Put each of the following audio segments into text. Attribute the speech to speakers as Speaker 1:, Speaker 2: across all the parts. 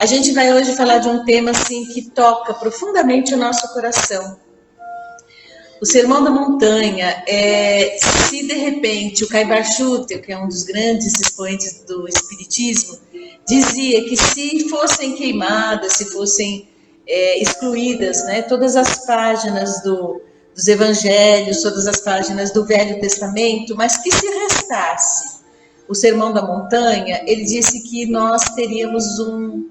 Speaker 1: A gente vai hoje falar de um tema assim que toca profundamente o nosso coração. O Sermão da Montanha, se de repente o Caibar Schutter, que é um dos grandes expoentes do Espiritismo, dizia que se fossem queimadas, se fossem excluídas, né, todas as páginas dos Evangelhos, todas as páginas do Velho Testamento, mas que se restasse o Sermão da Montanha, ele disse que nós teríamos um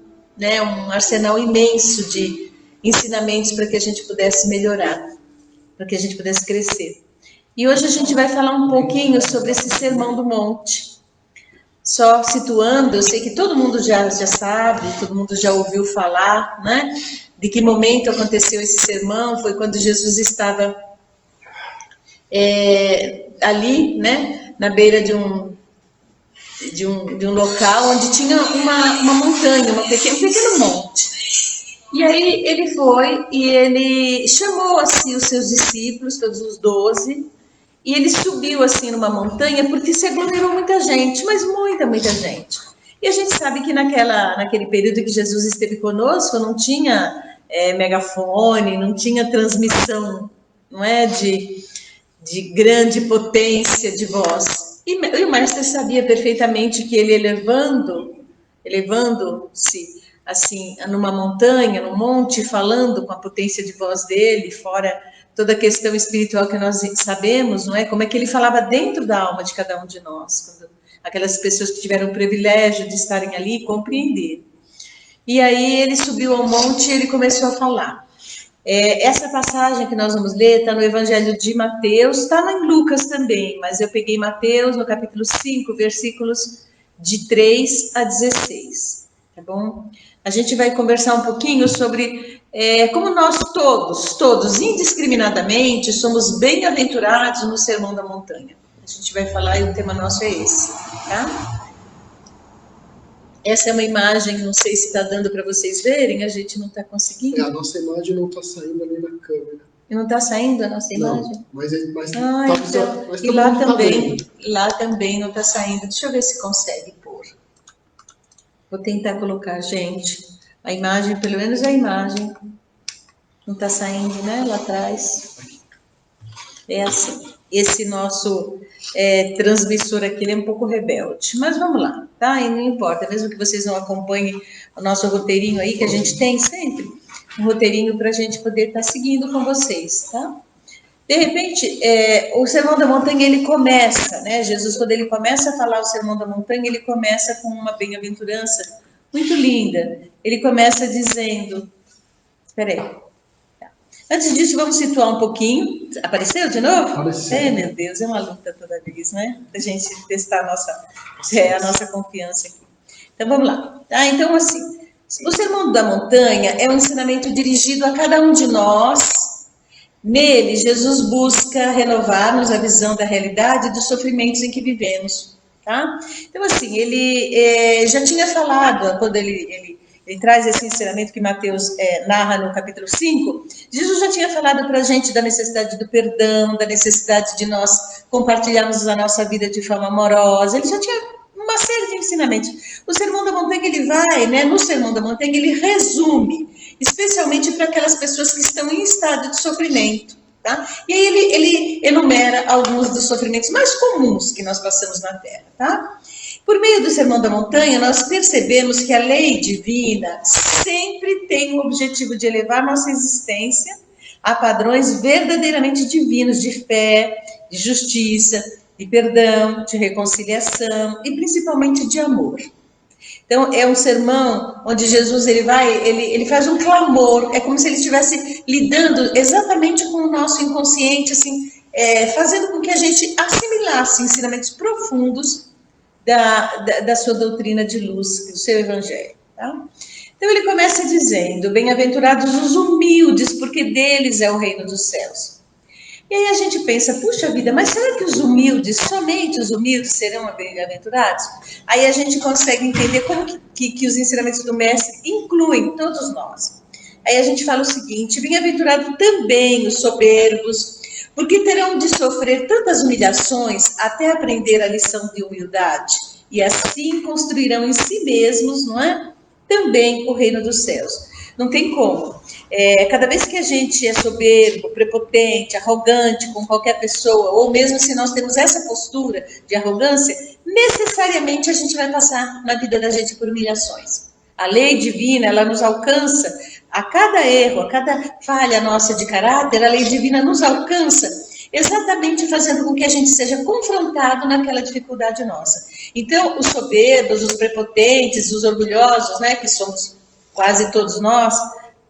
Speaker 1: arsenal imenso de ensinamentos para que a gente pudesse melhorar, para que a gente pudesse crescer. E hoje a gente vai falar um pouquinho sobre esse Sermão do Monte. Só situando, eu sei que todo mundo já sabe, todo mundo já ouviu falar, né? De que momento aconteceu esse sermão? Foi quando Jesus estava ali, né? Na beira de um local onde tinha uma montanha, um pequeno monte. E aí ele foi e ele chamou assim os seus discípulos, todos os 12, e ele subiu assim numa montanha porque se aglomerou muita gente, mas muita gente. E a gente sabe que naquele período que Jesus esteve conosco não tinha megafone, não tinha transmissão, não é, de grande potência de voz. E o mestre sabia perfeitamente que ele elevando-se assim, numa montanha, num monte, falando com a potência de voz dele, fora toda a questão espiritual que nós sabemos, não é? Como é que ele falava dentro da alma de cada um de nós, quando aquelas pessoas que tiveram o privilégio de estarem ali compreender. E aí ele subiu ao monte e ele começou a falar. Essa passagem que nós vamos ler está no Evangelho de Mateus, está em Lucas também, mas eu peguei Mateus no capítulo 5, versículos de 3 a 16, tá bom? A gente vai conversar um pouquinho sobre como nós todos, indiscriminadamente, somos bem-aventurados no Sermão da Montanha. A gente vai falar e o tema nosso é esse, tá? Essa é uma imagem, não sei se está dando para vocês verem, a gente não está conseguindo.
Speaker 2: A nossa imagem não está saindo ali na câmera.
Speaker 1: Não está saindo a nossa imagem?
Speaker 2: Não, mas
Speaker 1: então, e lá também não está saindo. Deixa eu ver se consegue pôr. Vou tentar colocar, gente, a imagem, pelo menos a imagem. Não está saindo, né, lá atrás. É assim. Esse nosso transmissor aqui, ele é um pouco rebelde. Mas vamos lá, tá? E não importa, mesmo que vocês não acompanhem o nosso roteirinho aí, que a gente tem sempre, um roteirinho para a gente poder estar seguindo com vocês, tá? De repente, o Sermão da Montanha, ele começa, né? Jesus, quando ele começa a falar o Sermão da Montanha, ele começa com uma bem-aventurança muito linda. Ele começa dizendo... Espera aí. Antes disso, vamos situar um pouquinho. Apareceu de novo?
Speaker 2: Apareceu.
Speaker 1: Meu Deus, é uma luta toda vez, né? A gente testar a nossa confiança aqui. Então, vamos lá. Tá? Então, assim, o Sermão da Montanha é um ensinamento dirigido a cada um de nós. Nele, Jesus busca renovar-nos a visão da realidade e dos sofrimentos em que vivemos. Tá? Então, assim, ele já tinha falado, quando ele traz esse ensinamento que Mateus narra no capítulo 5, Jesus já tinha falado para a gente da necessidade do perdão, da necessidade de nós compartilharmos a nossa vida de forma amorosa. Ele já tinha uma série de ensinamentos. O Sermão da Montanha, ele vai, né, no Sermão da Montanha, ele resume, especialmente para aquelas pessoas que estão em estado de sofrimento. Tá? E aí ele enumera alguns dos sofrimentos mais comuns que nós passamos na Terra. Tá? Por meio do Sermão da Montanha, nós percebemos que a lei divina sempre tem o objetivo de elevar nossa existência a padrões verdadeiramente divinos de fé, de justiça, de perdão, de reconciliação e principalmente de amor. Então, é um sermão onde Jesus ele faz um clamor, é como se ele estivesse lidando exatamente com o nosso inconsciente, assim, fazendo com que a gente assimilasse ensinamentos profundos da sua doutrina de luz, do seu evangelho. Tá? Então, ele começa dizendo, bem-aventurados os humildes, porque deles é o reino dos céus. E aí a gente pensa, puxa vida, mas será que os humildes, somente os humildes serão bem-aventurados? Aí a gente consegue entender como que os ensinamentos do mestre incluem todos nós. Aí a gente fala o seguinte, bem-aventurado também os soberbos, porque terão de sofrer tantas humilhações até aprender a lição de humildade, e assim construirão em si mesmos, não é? também o reino dos céus. Não tem como. Cada vez que a gente é soberbo, prepotente, arrogante com qualquer pessoa, ou mesmo se nós temos essa postura de arrogância, necessariamente a gente vai passar na vida da gente por humilhações. A lei divina, ela nos alcança a cada erro, a cada falha nossa de caráter, a lei divina nos alcança exatamente fazendo com que a gente seja confrontado naquela dificuldade nossa. Então, os soberbos, os prepotentes, os orgulhosos, né, que somos quase todos nós,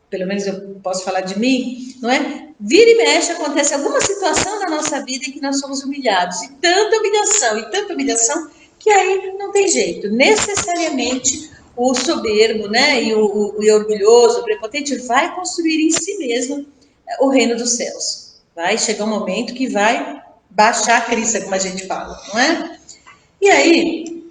Speaker 1: pelo menos eu posso falar de mim, não é? Vira e mexe, acontece alguma situação na nossa vida em que nós somos humilhados, e tanta humilhação, que aí não tem jeito. Necessariamente o soberbo, né, e o orgulhoso, o prepotente, vai construir em si mesmo o reino dos céus. Vai chegar um momento que vai baixar a crista, como a gente fala, não é? E aí,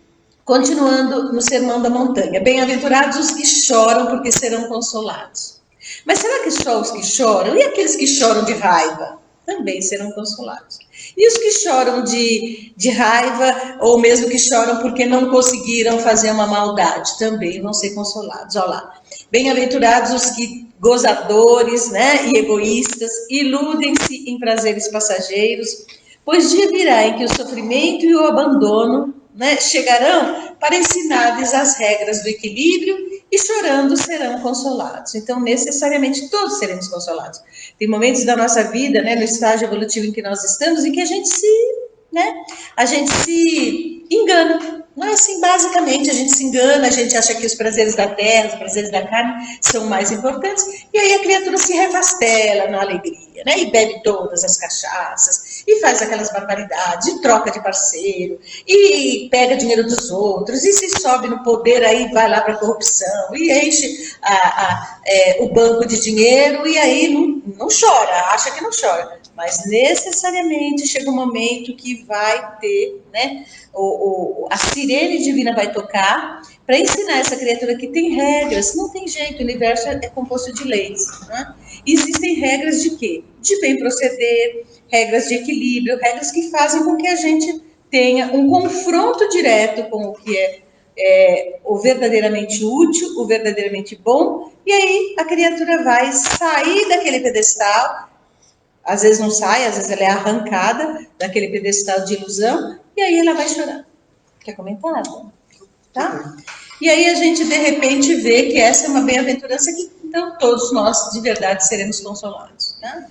Speaker 1: continuando no Sermão da Montanha, bem-aventurados os que choram, porque serão consolados. Mas será que só os que choram? E aqueles que choram de raiva? Também serão consolados. E os que choram de raiva, ou mesmo que choram porque não conseguiram fazer uma maldade, também vão ser consolados. Olha lá. Bem-aventurados os que gozadores, né, e egoístas, iludem-se em prazeres passageiros, pois dia virá em que o sofrimento e o abandono, né, chegarão para ensinar-lhes as regras do equilíbrio e chorando serão consolados. Então, necessariamente, todos seremos consolados. Tem momentos da nossa vida, né, no estágio evolutivo em que nós estamos, em que a gente se engana. Não é assim, basicamente, a gente se engana, a gente acha que os prazeres da terra, os prazeres da carne são mais importantes, e aí a criatura se revastela na alegria, né? E bebe todas as cachaças, e faz aquelas barbaridades, e troca de parceiro, e pega dinheiro dos outros, e se sobe no poder, aí vai lá para a corrupção, e enche o banco de dinheiro, e aí não chora, acha que não chora. Mas necessariamente chega um momento que vai ter, né, a sirene divina vai tocar para ensinar essa criatura que tem regras. Não tem jeito, o universo é composto de leis, né? Existem regras de quê? De bem proceder, regras de equilíbrio, regras que fazem com que a gente tenha um confronto direto com o que é o verdadeiramente útil, o verdadeiramente bom, e aí a criatura vai sair daquele pedestal. Às vezes não sai, às vezes ela é arrancada daquele pedestal de ilusão, e aí ela vai chorar. Quer comentar? Tá? E aí a gente, de repente, vê que essa é uma bem-aventurança que, então, todos nós, de verdade, seremos consolados. Tá?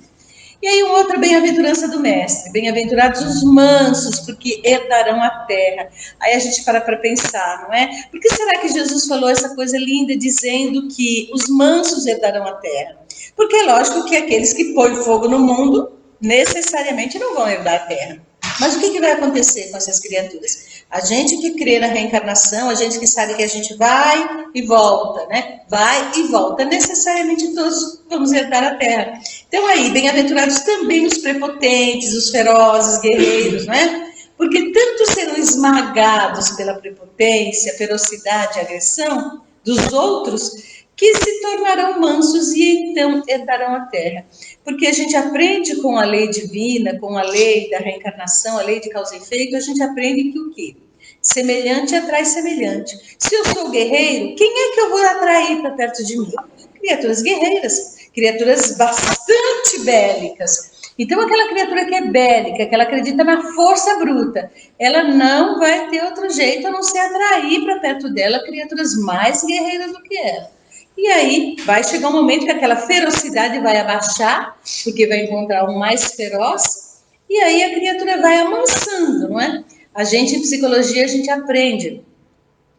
Speaker 1: E aí, uma outra bem-aventurança do Mestre. Bem-aventurados os mansos, porque herdarão a terra. Aí a gente para pensar, não é? Por que será que Jesus falou essa coisa linda, dizendo que os mansos herdarão a terra? Porque é lógico que aqueles que põem fogo no mundo, necessariamente não vão herdar a terra. Mas o que vai acontecer com essas criaturas? A gente que crê na reencarnação, a gente que sabe que a gente vai e volta, né? Vai e volta. Necessariamente todos vamos herdar a terra. Então aí, bem-aventurados também os prepotentes, os ferozes, guerreiros, né? Porque tanto serão esmagados pela prepotência, ferocidade e agressão dos outros, que se tornarão mansos e então herdarão a terra. Porque a gente aprende com a lei divina, com a lei da reencarnação, a lei de causa e efeito, a gente aprende que o quê? Semelhante atrai semelhante. Se eu sou guerreiro, quem é que eu vou atrair para perto de mim? Criaturas guerreiras, criaturas bastante bélicas. Então, aquela criatura que é bélica, que ela acredita na força bruta, ela não vai ter outro jeito a não ser atrair para perto dela criaturas mais guerreiras do que ela. E aí vai chegar um momento que aquela ferocidade vai abaixar, porque vai encontrar um mais feroz, e aí a criatura vai amansando, não é? A gente, em psicologia, a gente aprende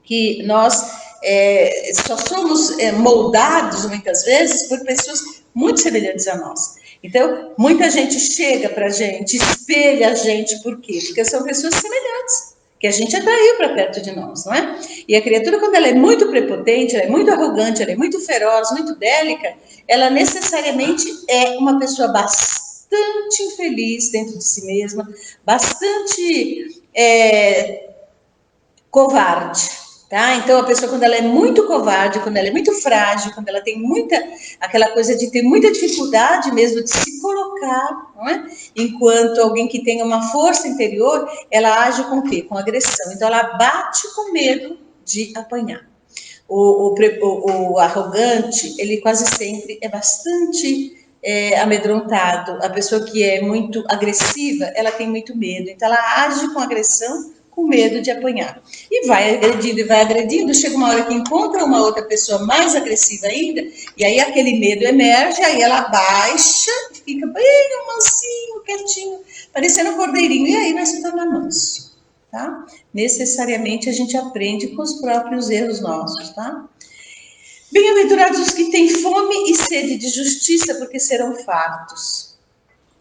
Speaker 1: que nós só somos moldados, muitas vezes, por pessoas muito semelhantes a nós. Então, muita gente chega para a gente, espelha a gente, por quê? Porque são pessoas semelhantes, que a gente atraiu para perto de nós, não é? E a criatura, quando ela é muito prepotente, ela é muito arrogante, ela é muito feroz, muito bélica, ela necessariamente é uma pessoa bastante infeliz dentro de si mesma, bastante covarde, tá? Então, a pessoa, quando ela é muito covarde, quando ela é muito frágil, quando ela tem aquela coisa de ter muita dificuldade mesmo de se colocar, não é? Enquanto alguém que tem uma força interior, ela age com o quê? Com agressão. Então, ela bate com medo de apanhar. O arrogante, ele quase sempre é bastante amedrontado. A pessoa que é muito agressiva, ela tem muito medo. Então, ela age com agressão, com medo de apanhar. E vai agredindo, chega uma hora que encontra uma outra pessoa mais agressiva ainda, e aí aquele medo emerge, aí ela baixa e fica bem mansinho, quietinho, parecendo um cordeirinho, e aí vai se tornar manso. Tá? Necessariamente a gente aprende com os próprios erros nossos, tá? Bem-aventurados os que têm fome e sede de justiça, porque serão fartos.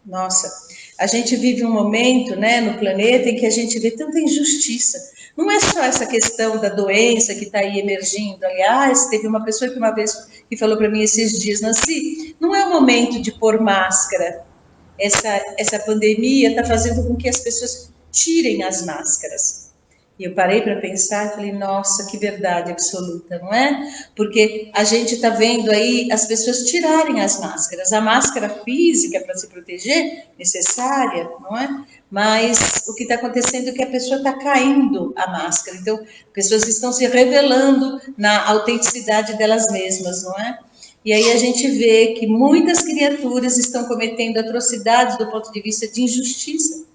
Speaker 1: Nossa, a gente vive um momento, né, no planeta em que a gente vê tanta injustiça. Não é só essa questão da doença que está aí emergindo. Aliás, teve uma pessoa que uma vez que falou para mim esses dias, Nancy, não é o momento de pôr máscara. Essa pandemia está fazendo com que as pessoas tirem as máscaras. E eu parei para pensar e falei, nossa, que verdade absoluta, não é? Porque a gente está vendo aí as pessoas tirarem as máscaras. A máscara física para se proteger, necessária, não é? Mas o que está acontecendo é que a pessoa está caindo a máscara. Então, pessoas estão se revelando na autenticidade delas mesmas, não é? E aí a gente vê que muitas criaturas estão cometendo atrocidades do ponto de vista de injustiça,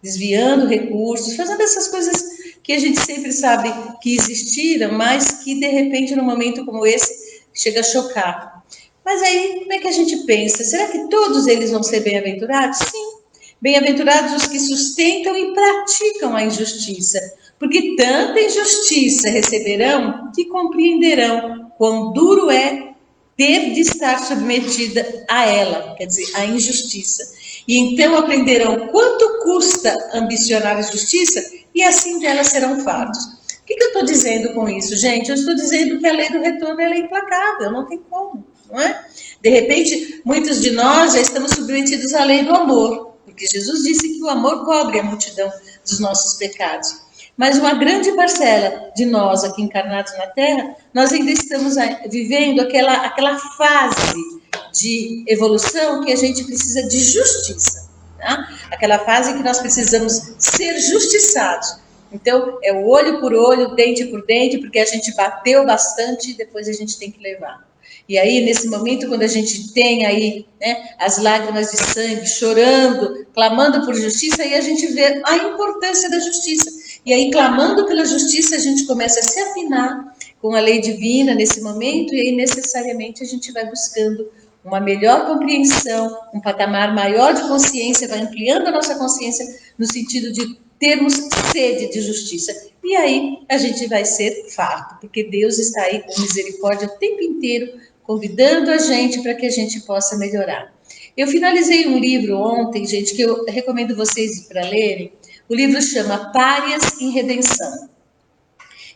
Speaker 1: desviando recursos, fazendo essas coisas que a gente sempre sabe que existiram, mas que de repente num momento como esse chega a chocar. Mas aí como é que a gente pensa? Será que todos eles vão ser bem-aventurados? Sim. Bem-aventurados os que sustentam e praticam a injustiça, porque tanta injustiça receberão que compreenderão quão duro é ter de estar submetida a ela, quer dizer, a injustiça. E então aprenderão quanto custa ambicionar a justiça e assim delas serão fartos. O que eu estou dizendo com isso, gente? Eu estou dizendo que a lei do retorno é implacável, não tem como, não é? De repente, muitos de nós já estamos submetidos à lei do amor, porque Jesus disse que o amor cobre a multidão dos nossos pecados. Mas uma grande parcela de nós aqui encarnados na Terra, nós ainda estamos vivendo aquela fase de evolução que a gente precisa de justiça, tá? Aquela fase que nós precisamos ser justiçados. Então, é o olho por olho, dente por dente, porque a gente bateu bastante e depois a gente tem que levar. E aí, nesse momento, quando a gente tem aí, né, as lágrimas de sangue, chorando, clamando por justiça, aí a gente vê a importância da justiça. E aí, clamando pela justiça, a gente começa a se afinar com a lei divina nesse momento, e aí, necessariamente, a gente vai buscando uma melhor compreensão, um patamar maior de consciência, vai ampliando a nossa consciência no sentido de termos sede de justiça. E aí, a gente vai ser farto, porque Deus está aí com misericórdia o tempo inteiro, convidando a gente para que a gente possa melhorar. Eu finalizei um livro ontem, gente, que eu recomendo vocês para lerem. O livro chama Párias em Redenção.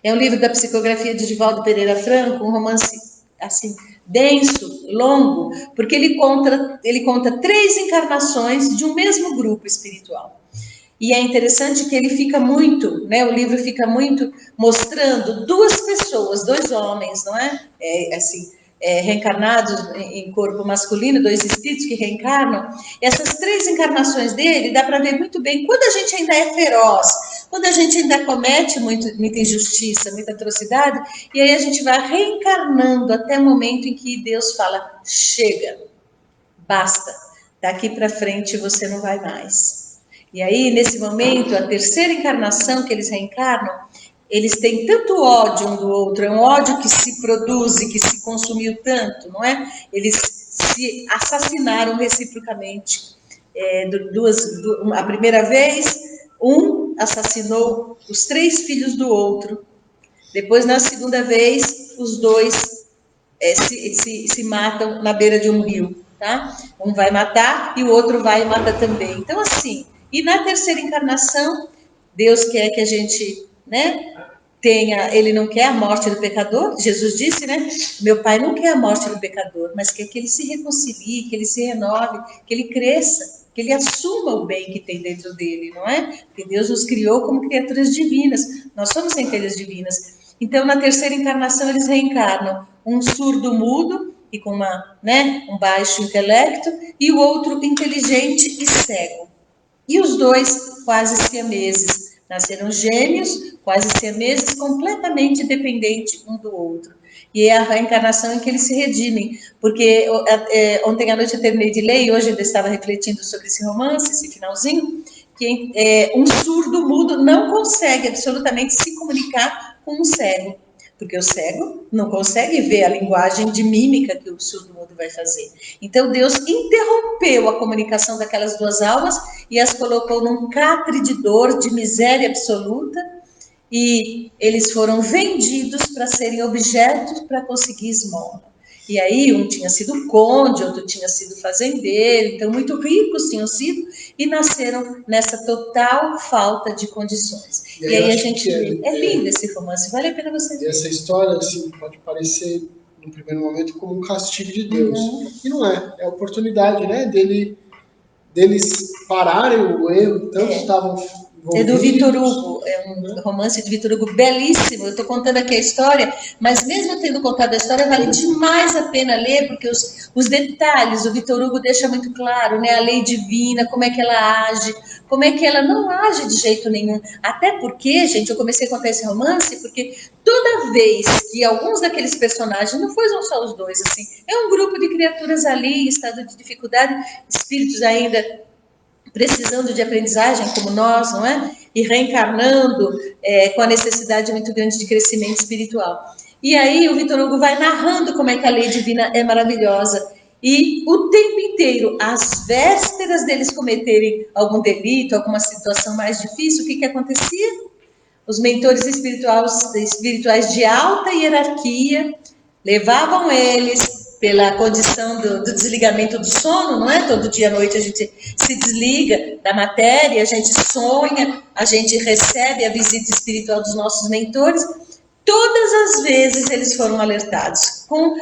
Speaker 1: É um livro da psicografia de Divaldo Pereira Franco, um romance assim denso, longo, porque ele conta 3 encarnações de um mesmo grupo espiritual. E é interessante que ele fica muito, né? O livro fica muito mostrando 2 pessoas, 2 homens, não é? Reencarnados em corpo masculino, 2 espíritos que reencarnam. E essas 3 encarnações dele, dá para ver muito bem quando a gente ainda é feroz, quando a gente ainda comete muita injustiça, muita atrocidade, e aí a gente vai reencarnando até o momento em que Deus fala, chega, basta, daqui para frente você não vai mais. E aí, nesse momento, a 3ª encarnação que eles reencarnam, eles têm tanto ódio um do outro, é um ódio que se produz e que se consumiu tanto, não é? Eles se assassinaram reciprocamente. A primeira vez, um assassinou os 3 filhos do outro. Depois, na segunda vez, os 2 se matam na beira de um rio, tá? Um vai matar e o outro vai e mata também. Então, assim, e na 3ª encarnação, Deus quer que a gente, né, ele não quer a morte do pecador. Jesus disse, né, meu Pai não quer a morte do pecador, mas quer que ele se reconcilie, que ele se renove, que ele cresça, que ele assuma o bem que tem dentro dele, não é? Porque Deus nos criou como criaturas divinas, nós somos centelhas divinas. Então, na 3ª encarnação, eles reencarnam um surdo-mudo e com um baixo intelecto, e o outro inteligente e cego. E os 2 quase siameses, Nasceram gêmeos, quase siameses, completamente dependentes um do outro. E é a reencarnação em que eles se redimem. Porque ontem à noite eu terminei de ler, e hoje eu estava refletindo sobre esse romance, esse finalzinho, que um surdo mudo não consegue absolutamente se comunicar com um cego. Porque o cego não consegue ver a linguagem de mímica que o surdo-mudo vai fazer. Então Deus interrompeu a comunicação daquelas duas almas e as colocou num catre de dor, de miséria absoluta, e eles foram vendidos para serem objetos para conseguir esmola. E aí um tinha sido conde, outro tinha sido fazendeiro, então muito ricos tinham sido e nasceram nessa total falta de condições. E aí a gente vê, é lindo esse romance, vale a pena você ver.
Speaker 2: E essa história assim, pode parecer, no primeiro momento, como um castigo de Deus. E não é, é a oportunidade, né, deles pararem o erro, tantos estavam envolvidos.
Speaker 1: É do Victor Hugo, é um romance de Victor Hugo belíssimo. Eu estou contando aqui a história, mas mesmo tendo contado a história, vale demais a pena ler, porque os detalhes, o Victor Hugo deixa muito claro, né? A lei divina, como é que ela age, como é que ela não age de jeito nenhum. Até porque, gente, eu comecei a contar esse romance porque toda vez que alguns daqueles personagens, não foram só os dois, assim, é um grupo de criaturas ali em estado de dificuldade, espíritos ainda precisando de aprendizagem como nós, não é? E reencarnando com a necessidade muito grande de crescimento espiritual. E aí o Victor Hugo vai narrando como é que a lei divina é maravilhosa. E o tempo inteiro, às vésperas deles cometerem algum delito, alguma situação mais difícil, o que acontecia? Os mentores espirituais de alta hierarquia levavam eles pela condição do desligamento do sono, não é? Todo dia à noite a gente se desliga da matéria, a gente sonha, a gente recebe a visita espiritual dos nossos mentores. Todas as vezes eles foram alertados, com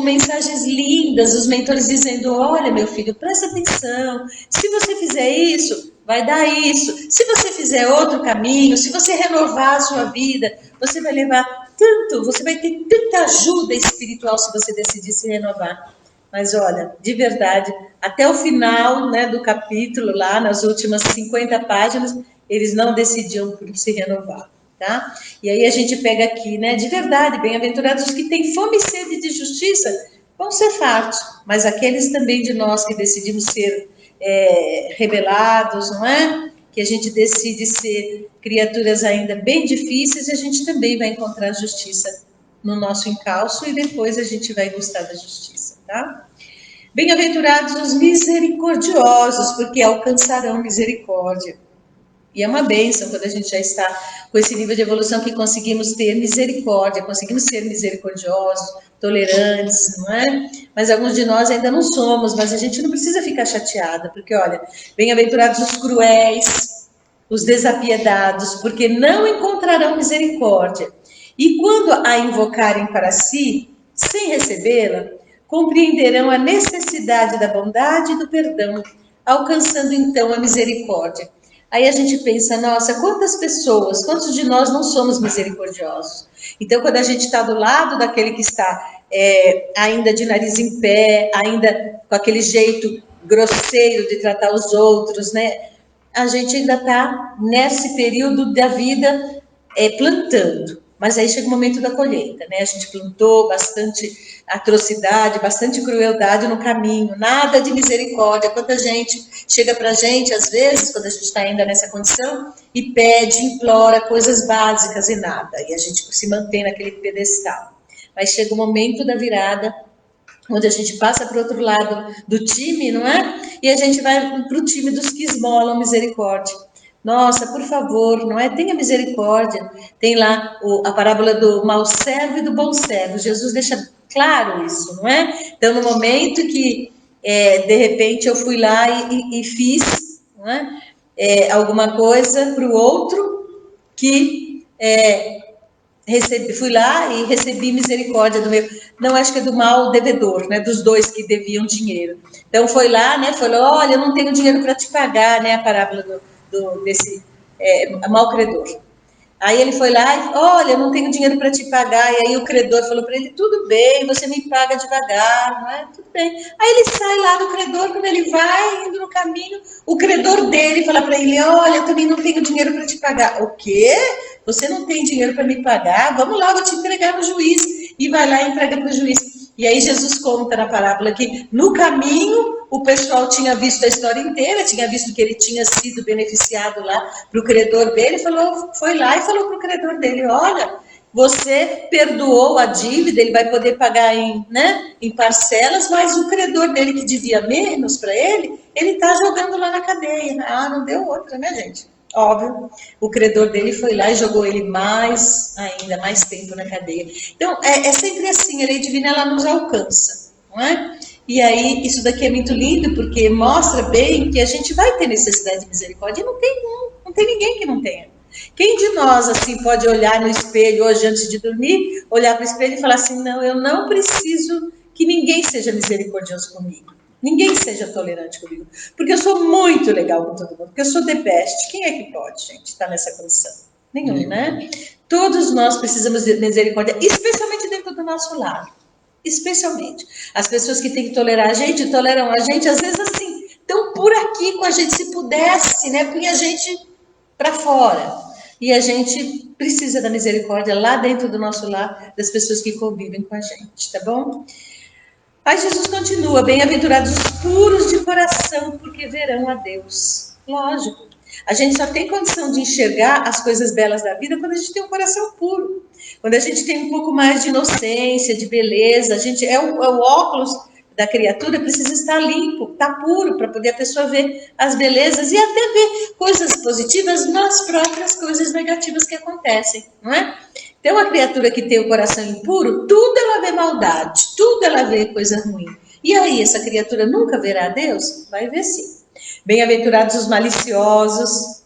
Speaker 1: mensagens lindas, os mentores dizendo, olha meu filho, presta atenção, se você fizer isso, vai dar isso, se você fizer outro caminho, se você renovar a sua vida, você vai levar tanto, você vai ter tanta ajuda espiritual se você decidir se renovar. Mas olha, de verdade, até o final, né, do capítulo, lá nas últimas 50 páginas, eles não decidiam por se renovar. Tá? E aí a gente pega aqui, né? De verdade, bem-aventurados os que têm fome e sede de justiça vão ser fartos, mas aqueles também de nós que decidimos ser rebelados, não é? Que a gente decide ser criaturas ainda bem difíceis, a gente também vai encontrar justiça no nosso encalço e depois a gente vai gostar da justiça, tá? Bem-aventurados os misericordiosos, porque alcançarão misericórdia. E é uma bênção quando a gente já está com esse nível de evolução que conseguimos ter misericórdia, conseguimos ser misericordiosos, tolerantes, não é? Mas alguns de nós ainda não somos, mas a gente não precisa ficar chateada, porque olha, bem-aventurados os cruéis, os desapiedados, porque não encontrarão misericórdia. E quando a invocarem para si, sem recebê-la, compreenderão a necessidade da bondade e do perdão, alcançando então a misericórdia. Aí a gente pensa, nossa, quantas pessoas, quantos de nós não somos misericordiosos? Então, quando a gente está do lado daquele que está ainda de nariz em pé, ainda com aquele jeito grosseiro de tratar os outros, né? A gente ainda está nesse período da vida plantando. Mas aí chega o momento da colheita, né? A gente plantou bastante atrocidade, bastante crueldade no caminho, nada de misericórdia. Quanta gente chega pra gente, às vezes, quando a gente está ainda nessa condição, e pede, implora coisas básicas e nada. E a gente se mantém naquele pedestal. Mas chega o momento da virada, onde a gente passa para o outro lado do time, não é? E a gente vai para o time dos que esmolam misericórdia. Nossa, por favor, não é? Tenha misericórdia. Tem lá a parábola do mau servo e do bom servo. Jesus deixa claro isso, não é? Então, no momento que, de repente, eu fui lá e fiz, não é? Alguma coisa para o outro que fui lá e recebi misericórdia do meu, não acho que é do mal devedor, né, dos dois que deviam dinheiro. Então foi lá, né, falou, olha, eu não tenho dinheiro para te pagar, né, a parábola desse mal credor. Aí ele foi lá e, olha, eu não tenho dinheiro para te pagar. E aí o credor falou para ele, tudo bem, você me paga devagar, não é? Tudo bem. Aí ele sai lá do credor, quando ele vai indo no caminho, o credor dele fala para ele, olha, eu também não tenho dinheiro para te pagar. O quê? Você não tem dinheiro para me pagar? Vamos lá, vou te entregar no juiz. E vai lá e entrega para o juiz. E aí Jesus conta na parábola que no caminho o pessoal tinha visto a história inteira, tinha visto que ele tinha sido beneficiado lá para o credor dele, foi lá e falou para o credor dele, olha, você perdoou a dívida, ele vai poder pagar em parcelas, mas o credor dele que devia menos para ele está jogando lá na cadeia. Ah, não deu outra, né, gente? Óbvio, o credor dele foi lá e jogou ele mais tempo na cadeia. Então, é sempre assim, a lei divina, ela nos alcança, não é? E aí, isso daqui é muito lindo, porque mostra bem que a gente vai ter necessidade de misericórdia, e não tem ninguém que não tenha. Quem de nós, assim, pode olhar no espelho hoje antes de dormir, olhar para o espelho e falar assim, não, eu não preciso que ninguém seja misericordioso comigo. Ninguém seja tolerante comigo, porque eu sou muito legal com todo mundo, porque eu sou the best. Quem é que pode, gente, estar nessa condição? Nenhum, né? Todos nós precisamos de misericórdia, especialmente dentro do nosso lar. Especialmente. As pessoas que têm que tolerar a gente, toleram a gente, às vezes assim, estão por aqui com a gente, se pudesse, né? Põe a gente para fora. E a gente precisa da misericórdia lá dentro do nosso lar, das pessoas que convivem com a gente, tá bom? Aí Jesus continua, bem-aventurados os puros de coração, porque verão a Deus. Lógico, a gente só tem condição de enxergar as coisas belas da vida quando a gente tem um coração puro. Quando a gente tem um pouco mais de inocência, de beleza, a gente o óculos da criatura precisa estar limpo, estar puro, para poder a pessoa ver as belezas e até ver coisas positivas nas próprias coisas negativas que acontecem, não é? Então, a criatura que tem o coração impuro, tudo ela vê maldade, tudo ela vê coisa ruim. E aí, essa criatura nunca verá a Deus? Vai ver sim. Bem-aventurados os maliciosos,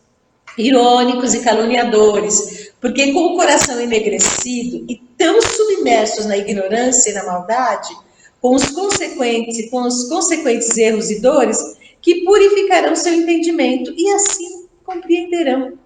Speaker 1: irônicos e caluniadores, porque com o coração enegrecido e tão submersos na ignorância e na maldade, com os consequentes erros e dores, que purificarão seu entendimento e assim compreenderão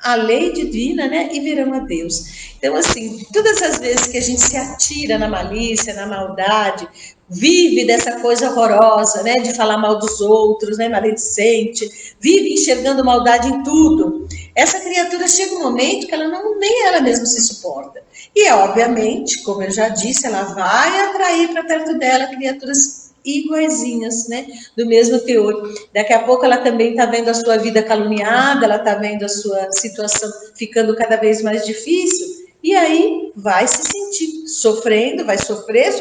Speaker 1: a lei divina, né, e verão a Deus. Então, assim, todas as vezes que a gente se atira na malícia, na maldade, vive dessa coisa horrorosa, né, de falar mal dos outros, né, maledicente, vive enxergando maldade em tudo, essa criatura chega um momento que ela nem ela mesma se suporta. E, obviamente, como eu já disse, ela vai atrair para perto dela criaturas iguaizinhas, né, do mesmo teor. Daqui a pouco ela também está vendo a sua vida caluniada, ela está vendo a sua situação ficando cada vez mais difícil, e aí vai se sentir sofrendo, vai sofrer,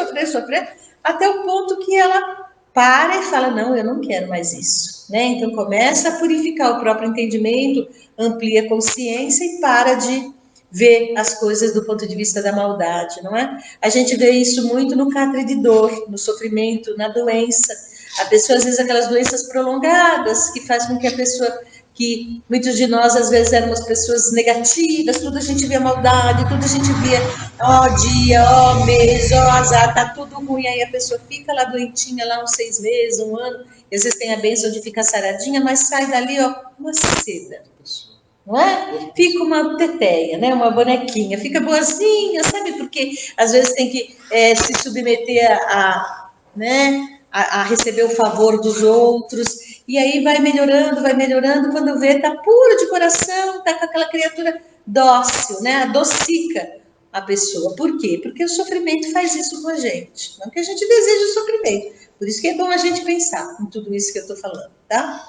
Speaker 1: até o ponto que ela para e fala, não, eu não quero mais isso, né? Então começa a purificar o próprio entendimento, amplia a consciência e para de ver as coisas do ponto de vista da maldade, não é? A gente vê isso muito no catre de dor, no sofrimento, na doença. A pessoa, às vezes, aquelas doenças prolongadas que faz com que a pessoa, que muitos de nós, às vezes, éramos pessoas negativas, tudo a gente via maldade, tudo a gente via, ó dia, ó mês, ó azar, tá tudo ruim, aí a pessoa fica lá doentinha, lá uns 6 meses, um ano, e às vezes tem a bênção de ficar saradinha, mas sai dali, ó, uma seda. Não é? Fica uma teteia, né? Uma bonequinha, fica boazinha, sabe? Porque às vezes tem que se submeter a receber o favor dos outros, e aí vai melhorando, quando vê, tá puro de coração, tá com aquela criatura dócil, né? Adocica a pessoa. Por quê? Porque o sofrimento faz isso com a gente, não que a gente deseje o sofrimento. Por isso que é bom a gente pensar em tudo isso que eu estou falando, tá?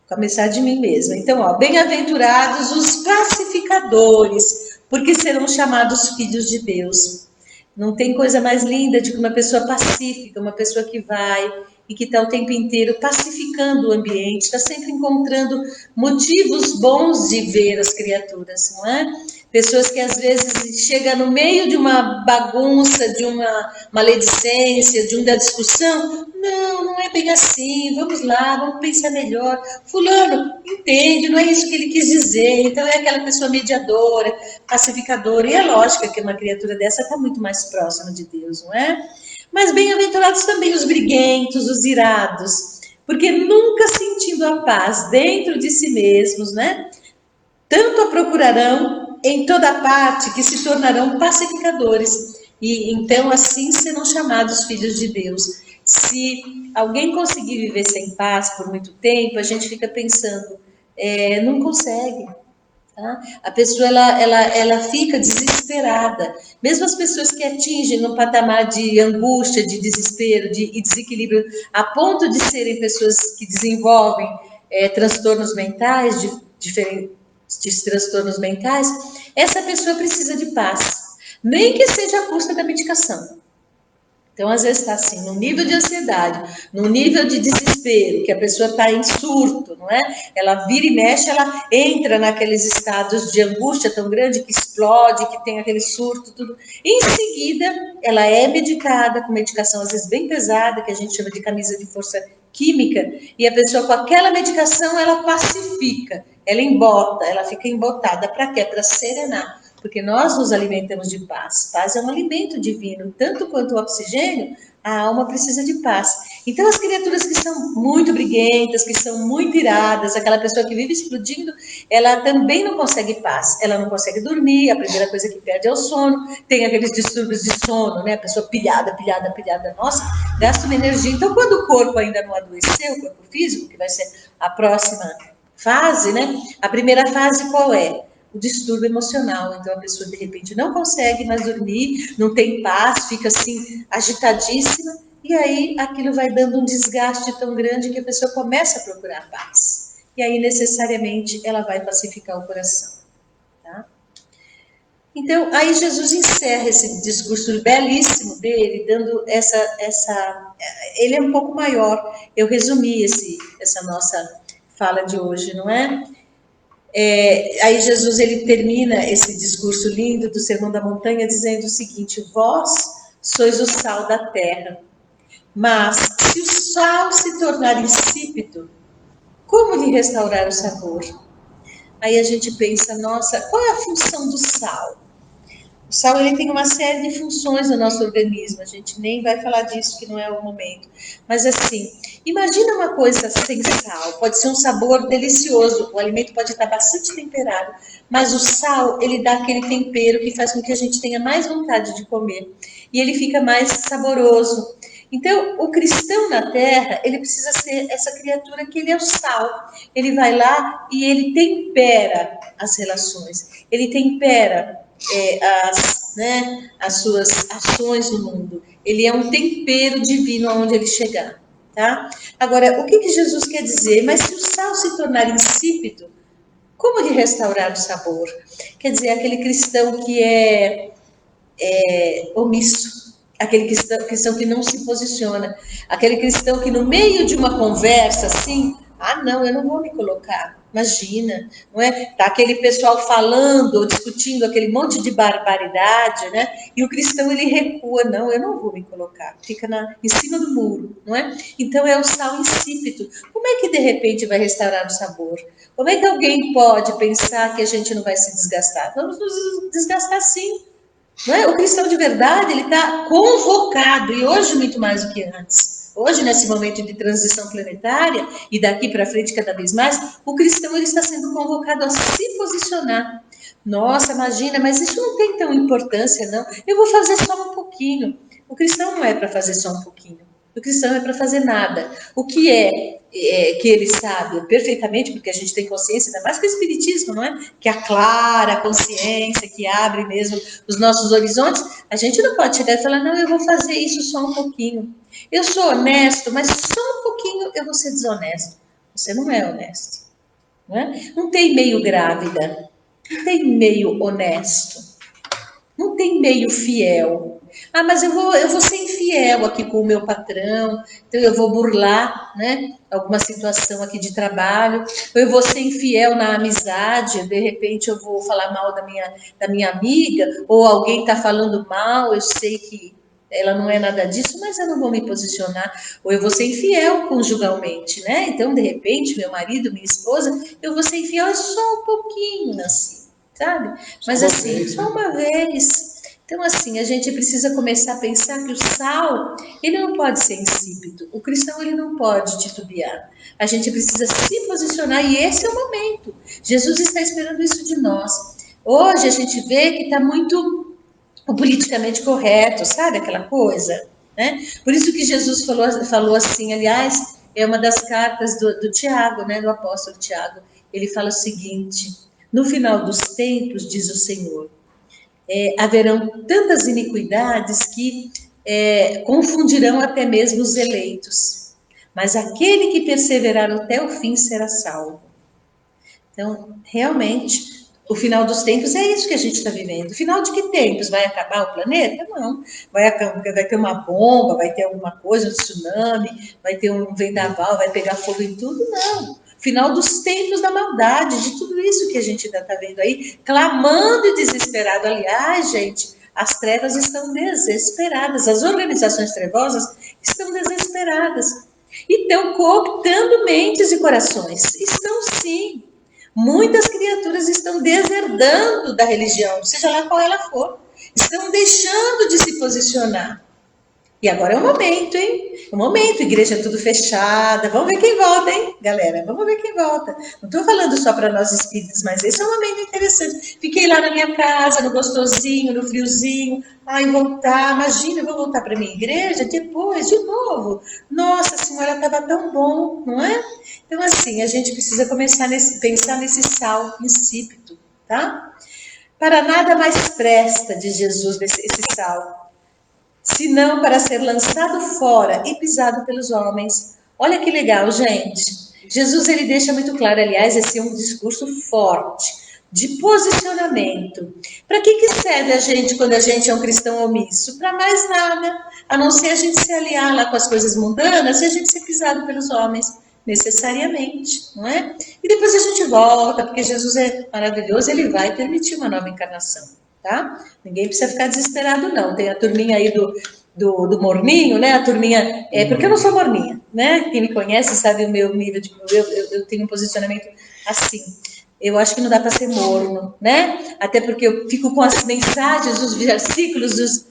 Speaker 1: Começar de mim mesma. Então, ó, bem-aventurados os pacificadores, porque serão chamados filhos de Deus. Não tem coisa mais linda de que uma pessoa pacífica, uma pessoa que vai e que está o tempo inteiro pacificando o ambiente, está sempre encontrando motivos bons de ver as criaturas, não é? Pessoas que às vezes chegam no meio de uma bagunça, de uma maledicência, de uma discussão. Não é bem assim, vamos lá, vamos pensar melhor. Fulano, entende, não é isso que ele quis dizer. Então é aquela pessoa mediadora, pacificadora. E é lógico que uma criatura dessa está muito mais próxima de Deus, não é? Mas bem-aventurados também os briguentos, os irados, porque nunca sentindo a paz dentro de si mesmos, né? Tanto a procurarão em toda parte que se tornarão pacificadores. E então assim serão chamados filhos de Deus. Se alguém conseguir viver sem paz por muito tempo, a gente fica pensando, não consegue. Tá? A pessoa ela fica desesperada. Mesmo as pessoas que atingem um patamar de angústia, de desespero e desequilíbrio, a ponto de serem pessoas que desenvolvem transtornos mentais, diferentes transtornos mentais, essa pessoa precisa de paz, nem que seja à custa da medicação. Então, às vezes está assim, no nível de ansiedade, no nível de desespero, que a pessoa está em surto, não é? Ela vira e mexe, ela entra naqueles estados de angústia tão grande que explode, que tem aquele surto, tudo. Em seguida, ela é medicada com medicação, às vezes bem pesada, que a gente chama de camisa de força química, e a pessoa com aquela medicação, ela pacifica, ela embota, ela fica embotada. Para quê? Para serenar. Porque nós nos alimentamos de paz. Paz é um alimento divino, tanto quanto o oxigênio, a alma precisa de paz. Então, as criaturas que são muito briguentas, que são muito iradas, aquela pessoa que vive explodindo, ela também não consegue paz. Ela não consegue dormir, a primeira coisa que perde é o sono, tem aqueles distúrbios de sono, né? A pessoa pilhada, nossa, gasta uma energia. Então, quando o corpo ainda não adoeceu, o corpo físico, que vai ser a próxima fase, né? A primeira fase qual é? O distúrbio emocional. Então a pessoa de repente não consegue mais dormir, não tem paz, fica assim agitadíssima, e aí aquilo vai dando um desgaste tão grande que a pessoa começa a procurar paz. E aí necessariamente ela vai pacificar o coração. Tá? Então aí Jesus encerra esse discurso belíssimo dele, dando ele é um pouco maior. Eu resumi essa nossa fala de hoje, não é? Aí Jesus ele termina esse discurso lindo do Sermão da Montanha dizendo o seguinte: vós sois o sal da terra, mas se o sal se tornar insípido, como lhe restaurar o sabor? Aí a gente pensa, nossa, qual é a função do sal? O sal ele tem uma série de funções no nosso organismo, a gente nem vai falar disso, que não é o momento. Mas assim, imagina uma coisa sem sal, pode ser um sabor delicioso, o alimento pode estar bastante temperado, mas o sal, ele dá aquele tempero que faz com que a gente tenha mais vontade de comer, e ele fica mais saboroso. Então, o cristão na terra, ele precisa ser essa criatura que ele é o sal. Ele vai lá e ele tempera as relações, ele tempera as suas ações no mundo. Ele é um tempero divino aonde ele chegar, tá? Agora, o que Jesus quer dizer? Mas se o sal se tornar insípido, como lhe restaurar o sabor? Quer dizer, aquele cristão que é omisso, aquele cristão que não se posiciona, aquele cristão que no meio de uma conversa assim, não, eu não vou me colocar. Imagina, não é? Tá aquele pessoal falando ou discutindo aquele monte de barbaridade, né? E o cristão ele recua, não, eu não vou me colocar. Fica em cima do muro, não é? Então é o sal insípido. Como é que de repente vai restaurar o sabor? Como é que alguém pode pensar que a gente não vai se desgastar? Vamos nos desgastar sim. Não é? O cristão de verdade, ele está convocado, e hoje muito mais do que antes. Hoje, nesse momento de transição planetária, e daqui para frente cada vez mais, o cristão ele está sendo convocado a se posicionar. Nossa, imagina, mas isso não tem tão importância, não. Eu vou fazer só um pouquinho. O cristão não é para fazer só um pouquinho. O cristão é para fazer nada. O que que ele sabe perfeitamente, porque a gente tem consciência, ainda mais que o Espiritismo, não é? Que aclara a consciência, que abre mesmo os nossos horizontes. A gente não pode chegar e falar, não, eu vou fazer isso só um pouquinho. Eu sou honesto, mas só um pouquinho eu vou ser desonesto. Você não é honesto. Não é? Não tem meio grávida, não tem meio honesto, não tem meio fiel. Mas eu vou ser infiel aqui com o meu patrão, então eu vou burlar, né, alguma situação aqui de trabalho, ou eu vou ser infiel na amizade, de repente eu vou falar mal da minha amiga, ou alguém está falando mal, eu sei que ela não é nada disso, mas eu não vou me posicionar, ou eu vou ser infiel conjugalmente, né? Então, de repente, meu marido, minha esposa, eu vou ser infiel só um pouquinho, assim, sabe? Mas assim, só uma vez. Então, assim, a gente precisa começar a pensar que o sal, ele não pode ser insípido. O cristão, ele não pode titubear. A gente precisa se posicionar e esse é o momento. Jesus está esperando isso de nós. Hoje a gente vê que está muito o politicamente correto, sabe aquela coisa, né? Por isso que Jesus falou assim, aliás, é uma das cartas do Tiago, né, do apóstolo Tiago. Ele fala o seguinte: no final dos tempos, diz o Senhor, haverão tantas iniquidades que confundirão até mesmo os eleitos, mas aquele que perseverar até o fim será salvo. Então, realmente, o final dos tempos é isso que a gente está vivendo. O final de que tempos? Vai acabar o planeta? Não. Vai ter uma bomba, vai ter alguma coisa, um tsunami, vai ter um vendaval, vai pegar fogo em tudo? Não. Final dos tempos da maldade, de tudo isso que a gente ainda está vendo aí, clamando e desesperado. Aliás, gente, as trevas estão desesperadas, as organizações trevosas estão desesperadas. E estão cooptando mentes e corações. Estão sim. Muitas criaturas estão deserdando da religião, seja lá qual ela for. Estão deixando de se posicionar. E agora é o momento, hein? É o momento, igreja tudo fechada. Vamos ver quem volta, hein, galera? Vamos ver quem volta. Não estou falando só para nós espíritas, mas esse é um momento interessante. Fiquei lá na minha casa, no gostosinho, no friozinho. Ai, voltar, imagina, eu vou voltar para minha igreja depois, de novo. Nossa Senhora, estava tão bom, não é? Então, assim, a gente precisa começar pensar nesse sal insípido, tá? Para nada mais presta, diz Jesus, esse sal, senão para ser lançado fora e pisado pelos homens. Olha que legal, gente. Jesus, ele deixa muito claro, aliás, esse é um discurso forte, de posicionamento. Para que serve a gente quando a gente é um cristão omisso? Para mais nada, a não ser a gente se aliar lá com as coisas mundanas e a gente ser pisado pelos homens, necessariamente, não é? E depois a gente volta, porque Jesus é maravilhoso, ele vai permitir uma nova encarnação. Tá? Ninguém precisa ficar desesperado, não. Tem a turminha aí do morninho, né? A turminha. Porque eu não sou morninha, né? Quem me conhece sabe o meu nível de. Eu tenho um posicionamento assim. Eu acho que não dá para ser morno, né? Até porque eu fico com as mensagens, os versículos,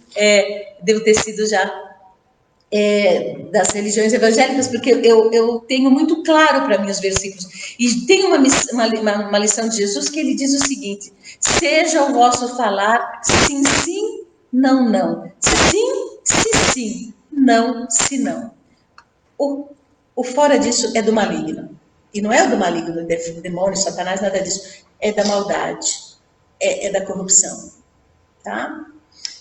Speaker 1: devo ter sido já das religiões evangélicas, porque eu tenho muito claro para mim os versículos. E tem uma lição de Jesus que ele diz o seguinte: seja o vosso falar sim, sim, não, não. Sim, se sim, não, se não. O fora disso é do maligno. E não é o do maligno, do demônio, Satanás, nada disso. É da maldade, é da corrupção. Tá?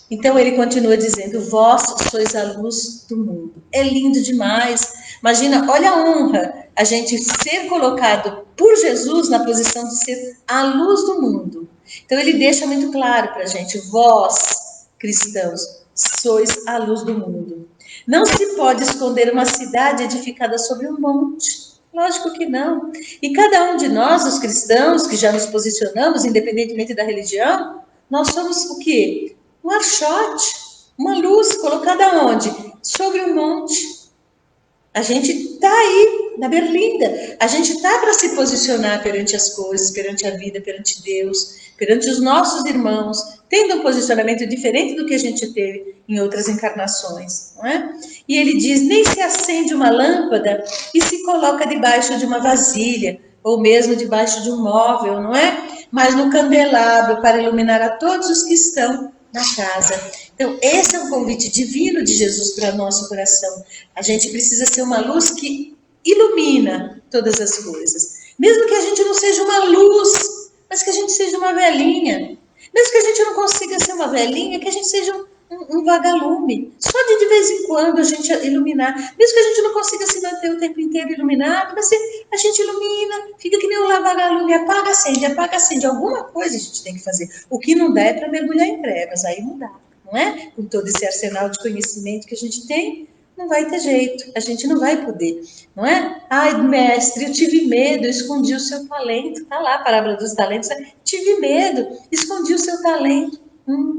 Speaker 1: Então ele continua dizendo: vós sois a luz do mundo. É lindo demais. Imagina, olha a honra, a gente ser colocado por Jesus na posição de ser a luz do mundo. Então ele deixa muito claro para a gente: vós, cristãos, sois a luz do mundo. Não se pode esconder uma cidade edificada sobre um monte. Lógico que não. E cada um de nós, os cristãos, que já nos posicionamos, independentemente da religião, nós somos o quê? Um archote, uma luz colocada onde? Sobre um monte. A gente está aí, na berlinda. A gente está para se posicionar perante as coisas, perante a vida, perante Deus, perante os nossos irmãos, tendo um posicionamento diferente do que a gente teve em outras encarnações, não é? E ele diz: nem se acende uma lâmpada e se coloca debaixo de uma vasilha, ou mesmo debaixo de um móvel, não é? Mas no candelabro, para iluminar a todos os que estão na casa. Então, esse é um convite divino de Jesus para o nosso coração. A gente precisa ser uma luz que ilumina todas as coisas. Mesmo que a gente não seja uma luz, mas que a gente seja uma velhinha. Mesmo que a gente não consiga ser uma velhinha, que a gente seja um vagalume. Só de vez em quando a gente iluminar. Mesmo que a gente não consiga se manter o tempo inteiro iluminado, mas a gente ilumina, fica que nem um vagalume, apaga, acende. Alguma coisa a gente tem que fazer. O que não dá é para mergulhar em trevas, aí não dá, não é? Com todo esse arsenal de conhecimento que a gente tem, não vai ter jeito, a gente não vai poder, não é? Ai, mestre, eu tive medo, eu escondi o seu talento. Tá lá a parábola dos talentos, tive medo, escondi o seu talento.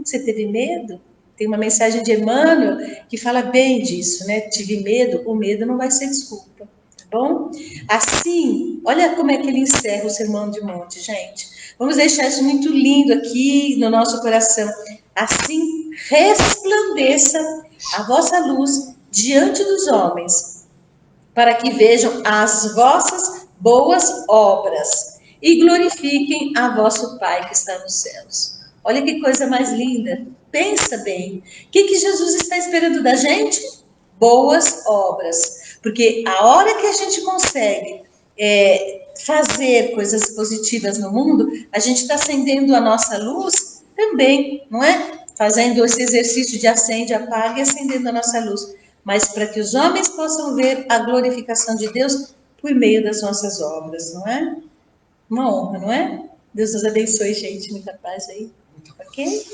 Speaker 1: Você teve medo? Tem uma mensagem de Emmanuel que fala bem disso, né? Tive medo, o medo não vai ser desculpa, tá bom? Assim, olha como é que ele encerra o Sermão de Monte, gente. Vamos deixar isso muito lindo aqui no nosso coração. Assim, resplandeça a vossa luz diante dos homens, para que vejam as vossas boas obras e glorifiquem a vosso Pai que está nos céus. Olha que coisa mais linda. Pensa bem. O que Jesus está esperando da gente? Boas obras. Porque a hora que a gente consegue fazer coisas positivas no mundo, a gente está acendendo a nossa luz também, não é? Fazendo esse exercício de acende, apaga e acendendo a nossa luz. Mas para que os homens possam ver a glorificação de Deus por meio das nossas obras, não é? Uma honra, não é? Deus nos abençoe, gente. Muita paz aí. Ok?